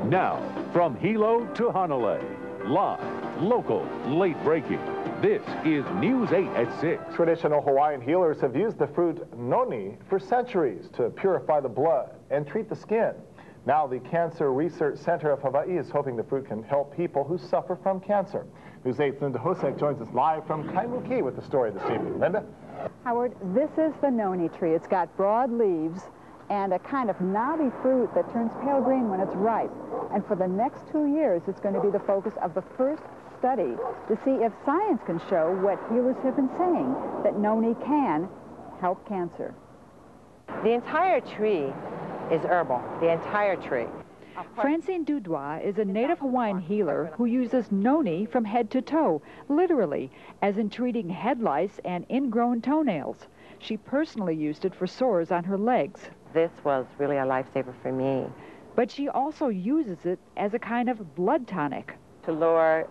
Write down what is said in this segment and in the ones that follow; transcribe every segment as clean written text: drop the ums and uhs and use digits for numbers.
Now, from Hilo to Hanalei, live, local, late breaking. This is News 8 at 6. Traditional Hawaiian healers have used the fruit noni for centuries to purify the blood and treat the skin. Now the Cancer Research Center of Hawaii is hoping the fruit can help people who suffer from cancer. News 8's Linda Hosek joins us live from Kaimuki with the story this evening. Linda? Howard, this is the noni tree. It's got broad leaves and a kind of knobby fruit that turns pale green when it's ripe. And for the next 2 years, it's going to be the focus of the first study to see if science can show what healers have been saying, that noni can help cancer. The entire tree is herbal, the entire tree. Francine Dudois is a native Hawaiian healer who uses noni from head to toe, literally, as in treating head lice and ingrown toenails. She personally used it for sores on her legs. This was really a lifesaver for me. But she also uses it as a kind of blood tonic. To lower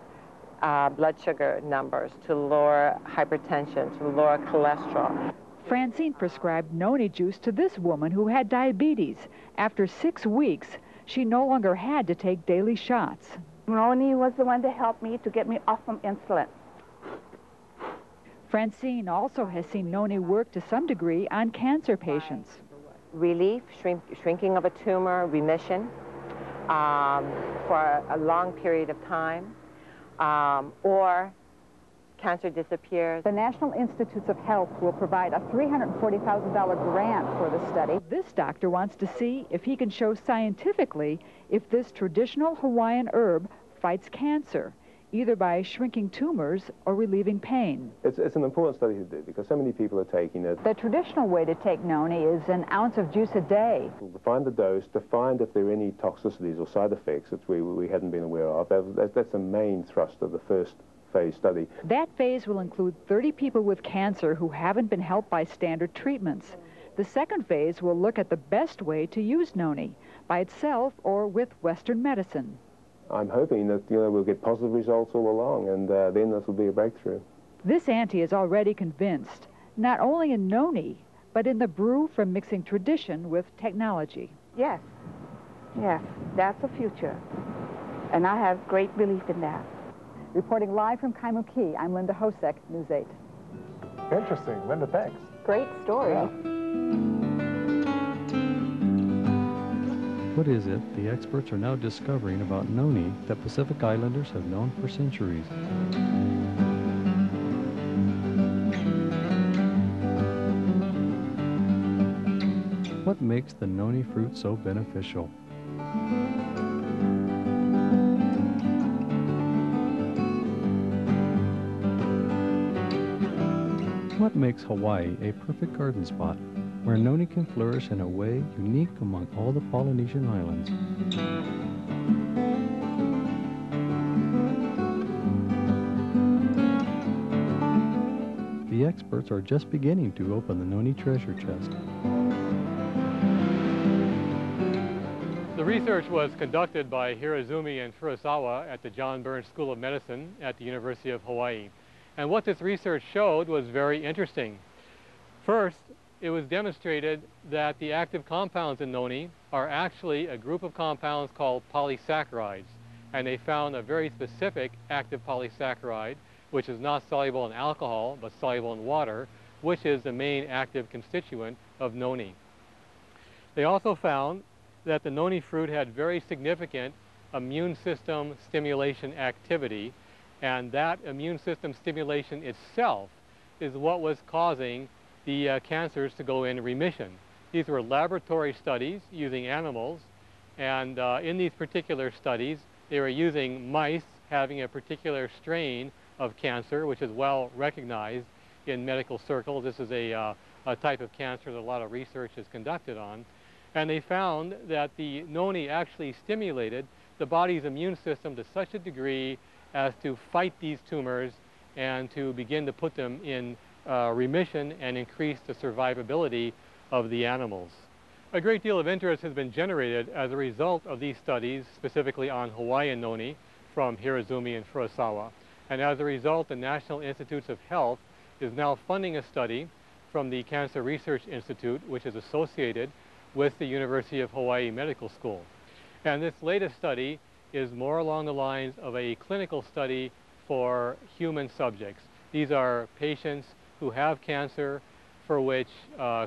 blood sugar numbers, to lower hypertension, to lower cholesterol. Francine prescribed noni juice to this woman who had diabetes. After 6 weeks, she no longer had to take daily shots. Noni was the one to help me to get me off from insulin. Francine also has seen noni work to some degree on cancer patients. Relief, shrinking of a tumor, remission for a long period of time, or cancer disappears. The National Institutes of Health will provide a $340,000 grant for the study. This doctor wants to see if he can show scientifically if this traditional Hawaiian herb fights cancer, either by shrinking tumors or relieving pain. It's an important study to do because so many people are taking it. The traditional way to take noni is an ounce of juice a day. To find the dose, to find if there are any toxicities or side effects that we hadn't been aware of. That's the main thrust of the first phase study. That phase will include 30 people with cancer who haven't been helped by standard treatments. The second phase will look at the best way to use noni, by itself or with Western medicine. I'm hoping that we'll get positive results all along, and then this will be a breakthrough. This auntie is already convinced, not only in noni, but in the brew from mixing tradition with technology. Yes, yes, that's the future, and I have great belief in that. Reporting live from Kaimuki, I'm Linda Hosek, News 8. Interesting. Linda, thanks. Great story. Yeah. What is it the experts are now discovering about noni that Pacific Islanders have known for centuries? What makes the noni fruit so beneficial? What makes Hawaii a perfect garden spot where noni can flourish in a way unique among all the Polynesian islands? The experts are just beginning to open the noni treasure chest. The research was conducted by Hirazumi and Furusawa at the John Burns School of Medicine at the University of Hawaii. And what this research showed was very interesting. First, it was demonstrated that the active compounds in noni are actually a group of compounds called polysaccharides. And they found a very specific active polysaccharide, which is not soluble in alcohol, but soluble in water, which is the main active constituent of noni. They also found that the noni fruit had very significant immune system stimulation activity, and that immune system stimulation itself is what was causing the cancers to go in remission. These were laboratory studies using animals, and in these particular studies, they were using mice having a particular strain of cancer, which is well recognized in medical circles. This is a type of cancer that a lot of research is conducted on. And they found that the noni actually stimulated the body's immune system to such a degree as to fight these tumors and to begin to put them in remission and increase the survivability of the animals. A great deal of interest has been generated as a result of these studies, specifically on Hawaiian noni from Hirazumi and Furusawa. And as a result, the National Institutes of Health is now funding a study from the Cancer Research Institute, which is associated with the University of Hawaii Medical School. And this latest study is more along the lines of a clinical study for human subjects. These are patients who have cancer for which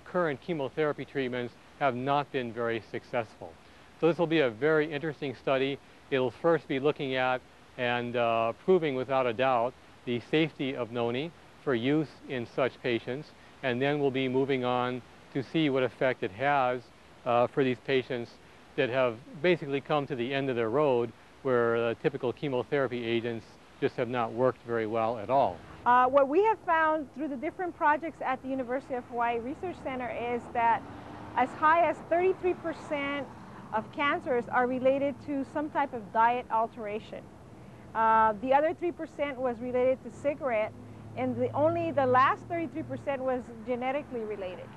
current chemotherapy treatments have not been very successful. So this will be a very interesting study. It'll first be looking at and proving without a doubt the safety of Noni for use in such patients, and then we'll be moving on to see what effect it has for these patients that have basically come to the end of their road, where typical chemotherapy agents just have not worked very well at all. What we have found through the different projects at the University of Hawaii Research Center is that as high as 33% of cancers are related to some type of diet alteration. The other 3% was related to cigarette, and only the last 33% was genetically related.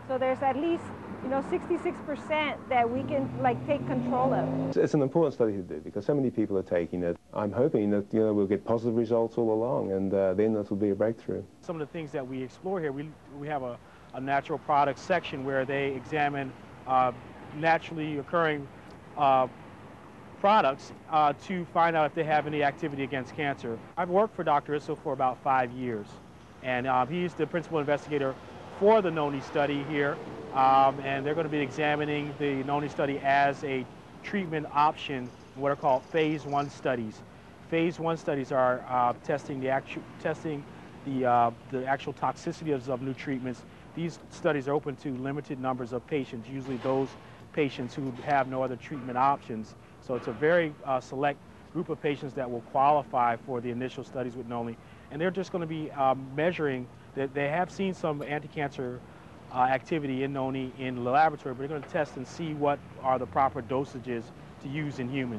So there's at least, 66% that we can take control of. It's an important study to do because so many people are taking it. I'm hoping that we'll get positive results all along, and then that will be a breakthrough. Some of the things that we explore here, we have a natural products section where they examine naturally occurring products to find out if they have any activity against cancer. I've worked for Dr. Isso for about 5 years, and he's the principal investigator for the Noni study here, and they're going to be examining the Noni study as a treatment option in what are called phase 1 studies. Phase 1 studies are testing the actual toxicity of new treatments. These studies are open to limited numbers of patients, usually those patients who have no other treatment options. So it's a very select group of patients that will qualify for the initial studies with Noni. And they're just going to be measuring that they have seen some anti-cancer activity in Noni in the laboratory, but they're going to test and see what are the proper dosages to use in humans.